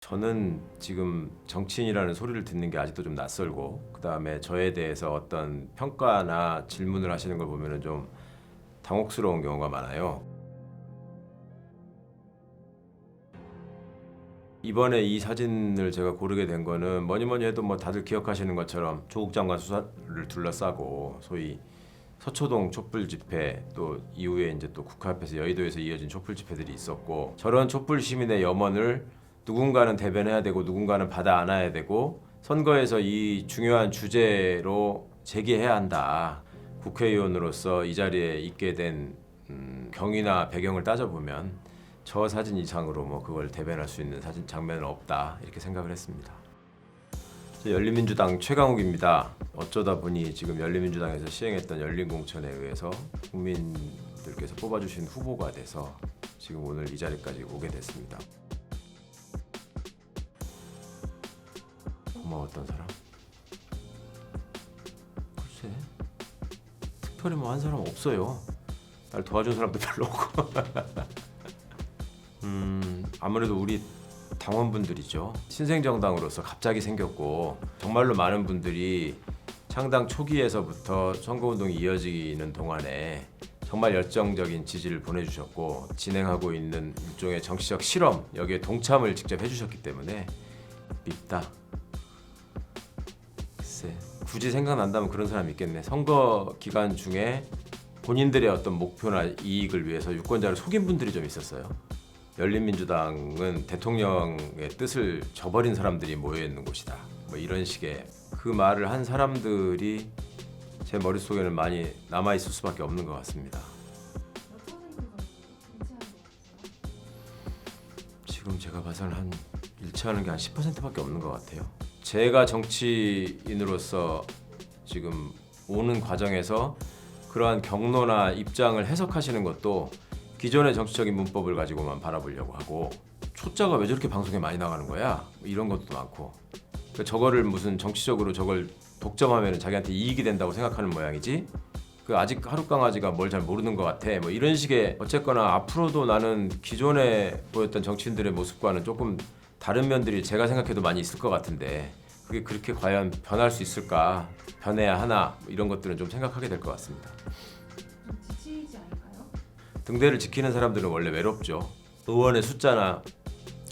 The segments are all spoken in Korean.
저는 지금 정치인이라는 소리를 듣는 게 아직도 좀 낯설고, 그다음에 저에 대해서 어떤 평가나 질문을 하시는 걸 보면은 좀 당혹스러운 경우가 많아요. 이번에 이 사진을 제가 고르게 된 거는 뭐니 뭐니 해도 뭐 다들 기억하시는 것처럼 조국 장관 수사를 둘러싸고 소위 서초동 촛불 집회, 또 이후에 이제 또 국회 앞에서 여의도에서 이어진 촛불 집회들이 있었고, 저런 촛불 시민의 염원을 누군가는 대변해야 되고 누군가는 받아 안아야 되고, 선거에서 이 중요한 주제로 제기해야 한다. 국회의원으로서 이 자리에 있게 된 경위나 배경을 따져보면 저 사진 이상으로 뭐 그걸 대변할 수 있는 사진 장면은 없다, 이렇게 생각을 했습니다. 열린민주당 최강욱입니다. 어쩌다 보니 지금 열린민주당에서 시행했던 열린공천에 의해서 국민들께서 뽑아주신 후보가 돼서 지금 오늘 이 자리까지 오게 됐습니다. 고마웠던 사람? 글쎄, 특별히 뭐 한 사람 없어요. 날 도와준 사람도 별로 없고. 아무래도 우리 당원분들이죠. 신생정당으로서 갑자기 생겼고, 정말로 많은 분들이 창당 초기에서부터 선거운동이 이어지는 동안에 정말 열정적인 지지를 보내주셨고, 진행하고 있는 일종의 정치적 실험, 여기에 동참을 직접 해주셨기 때문에 밉다. 글쎄, 굳이 생각난다면 그런 사람이 있겠네. 선거 기간 중에 본인들의 어떤 목표나 이익을 위해서 유권자를 속인 분들이 좀 있었어요. 열린민주당은 대통령의 뜻을 저버린 사람들이 모여 있는 곳이다, 뭐 이런 식의 그 말을 한 사람들이 제 머릿속에는 많이 남아 있을 수밖에 없는 것 같습니다. 지금 제가 봐서는 한 일치하는 게 한 10%밖에 없는 것 같아요. 제가 정치인으로서 지금 오는 과정에서 그러한 경로나 입장을 해석하시는 것도 기존의 정치적인 문법을 가지고만 바라보려고 하고, 초짜가 왜 저렇게 방송에 많이 나가는 거야? 이런 것도 많고, 그러니까 저거를 무슨 정치적으로 저걸 독점하면 자기한테 이익이 된다고 생각하는 모양이지, 그 아직 하루 강아지가 뭘 잘 모르는 것 같아, 뭐 이런 식의. 어쨌거나 앞으로도 나는 기존에 보였던 정치인들의 모습과는 조금 다른 면들이 제가 생각해도 많이 있을 것 같은데, 그게 그렇게 과연 변할 수 있을까, 변해야 하나, 뭐 이런 것들은 좀 생각하게 될 것 같습니다. 지치지 않을까요? 등대를 지키는 사람들은 원래 외롭죠. 의원의 숫자나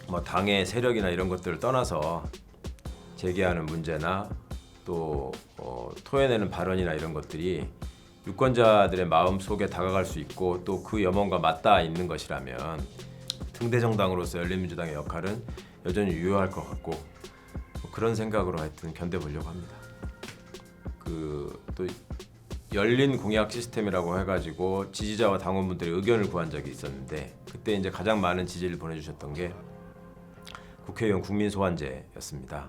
뭐 당의 세력이나 이런 것들을 떠나서 제기하는 문제나 또 토해내는 발언이나 이런 것들이 유권자들의 마음 속에 다가갈 수 있고, 또 그 염원과 맞닿아 있는 것이라면 등대 정당으로서 열린민주당의 역할은 여전히 유효할 것 같고, 뭐 그런 생각으로 하여튼 견뎌보려고 합니다. 또 열린 공약 시스템이라고 해가지고 지지자와 당원분들의 의견을 구한 적이 있었는데, 그때 이제 가장 많은 지지를 보내주셨던 게 국회의원 국민소환제였습니다.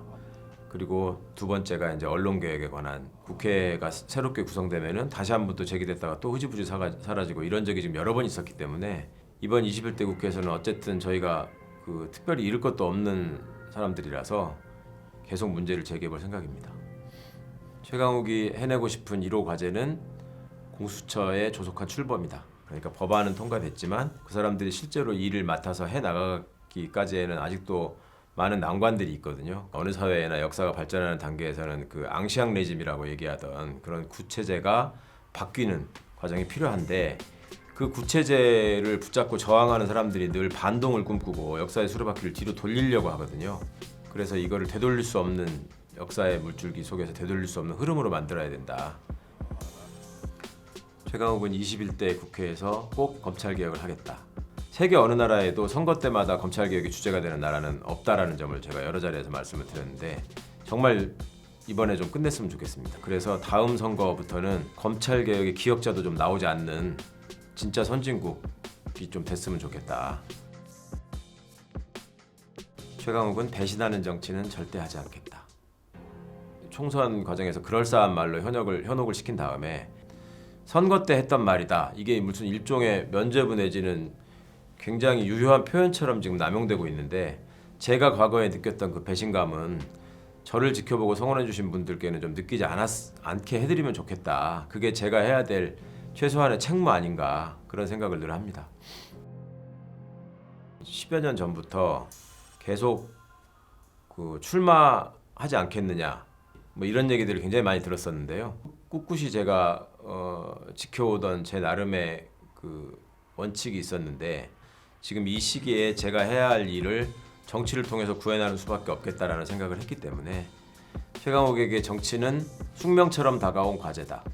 그리고 두 번째가 이제 언론개혁에 관한, 국회가 새롭게 구성되면은 다시 한 번 또 제기됐다가 또 흐지부지 사라지고 이런 적이 지금 여러 번 있었기 때문에, 이번 21대 국회에서는 어쨌든 저희가 그 특별히 잃을 것도 없는 사람들이라서 계속 문제를 제기해볼 생각입니다. 최강욱이 해내고 싶은 1호 과제는 공수처의 조속한 출범이다. 그러니까 법안은 통과됐지만 그 사람들이 실제로 일을 맡아서 해나가기까지에는 아직도 많은 난관들이 있거든요. 어느 사회나 역사가 발전하는 단계에서는 그 앙시앙 레짐이라고 얘기하던 그런 구체제가 바뀌는 과정이 필요한데, 그 구체제를 붙잡고 저항하는 사람들이 늘 반동을 꿈꾸고 역사의 수레바퀴를 뒤로 돌리려고 하거든요. 그래서 이거를 되돌릴 수 없는, 역사의 물줄기 속에서 되돌릴 수 없는 흐름으로 만들어야 된다. 최강욱은 21대 국회에서 꼭 검찰개혁을 하겠다. 세계 어느 나라에도 선거 때마다 검찰개혁이 주제가 되는 나라는 없다라는 점을 제가 여러 자리에서 말씀을 드렸는데, 정말 이번에 좀 끝냈으면 좋겠습니다. 그래서 다음 선거부터는 검찰개혁의 기억자도 좀 나오지 않는 진짜 선진국이 좀 됐으면 좋겠다. 최강욱은 배신하는 정치는 절대 하지 않겠다. 총선 과정에서 그럴싸한 말로 현혹을 시킨 다음에 선거 때 했던 말이다, 이게 무슨 일종의 면죄부 내지는 굉장히 유효한 표현처럼 지금 남용되고 있는데, 제가 과거에 느꼈던 그 배신감은 저를 지켜보고 성원해 주신 분들께는 좀 느끼지 않게 해드리면 좋겠다. 그게 제가 해야 될 최소한의 책무 아닌가, 그런 생각을 늘 합니다. 10여 년 전부터 계속 그 출마하지 않겠느냐 뭐 이런 얘기들을 굉장히 많이 들었었는데요. 꿋꿋이 제가 지켜오던 제 나름의 그 원칙이 있었는데 지금 이 시기에 제가 해야 할 일을 정치를 통해서 구해나가는 수밖에 없겠다라는 생각을 했기 때문에 최강욱에게 정치는 숙명처럼 다가온 과제다.